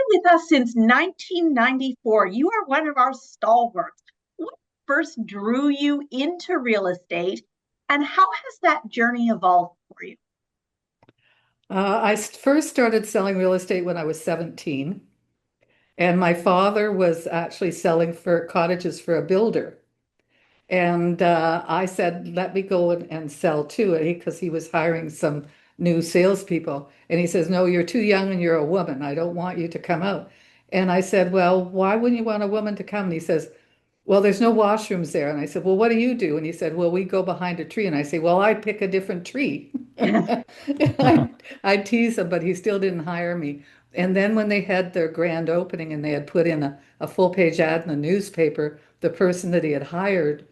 with us since 1994. You are one of our stalwarts. What first drew you into real estate, and how has that journey evolved for you? First started selling real estate when I was 17, and my father was actually selling for cottages for a builder. And I said, let me go and sell too, because he was hiring some new salespeople. And he says, no, you're too young and you're a woman. I don't want you to come out. And I said, well, why wouldn't you want a woman to come? And he says, well, there's no washrooms there. And I said, well, what do you do? And he said, well, we go behind a tree. And I say, well, I pick a different tree. I tease him, but he still didn't hire me. And then when they had their grand opening and they had put in a full page ad in the newspaper, the person that he had hired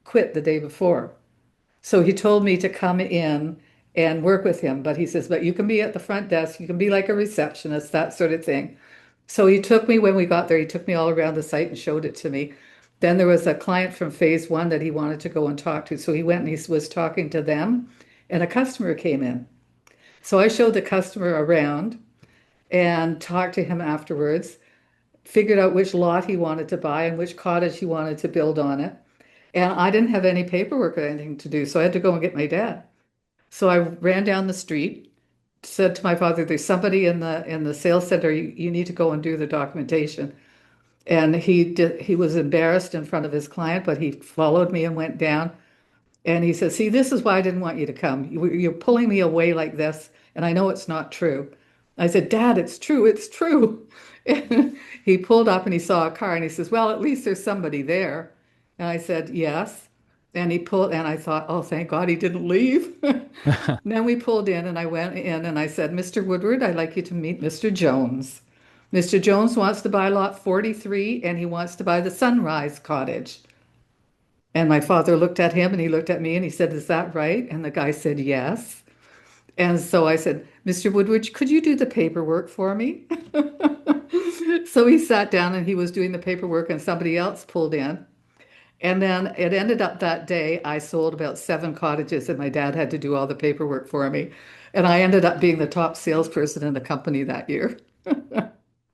quit the day before. So he told me to come in and work with him. But he says, but you can be at the front desk, you can be like a receptionist, that sort of thing. So he took me when we got there, he took me all around the site and showed it to me. Then there was a client from phase one that he wanted to go and talk to. So he went and he was talking to them, and a customer came in. So I showed the customer around and talked to him afterwards, figured out which lot he wanted to buy and which cottage he wanted to build on it. And I didn't have any paperwork or anything to do, so I had to go and get my dad. So I ran down the street, said to my father, "There's somebody in the sales center. You need to go and do the documentation." And he did. He was embarrassed in front of his client, but he followed me and went down. And he says, "See, this is why I didn't want you to come. You're pulling me away like this, and I know it's not true." I said, "Dad, it's true. It's true." And he pulled up and he saw a car and he says, "Well, at least there's somebody there." And I said, "Yes." And he pulled, and I thought, "Oh, thank God he didn't leave." And then we pulled in and I went in and I said, "Mr. Woodward, I'd like you to meet Mr. Jones. Mr. Jones wants to buy lot 43 and he wants to buy the Sunrise Cottage." And my father looked at him and he looked at me and he said, "Is that right?" And the guy said, "Yes." And so I said, "Mr. Woodward, could you do the paperwork for me?" So he sat down and he was doing the paperwork and somebody else pulled in. And then it ended up that day, I sold about 7 cottages and my dad had to do all the paperwork for me. And I ended up being the top salesperson in the company that year.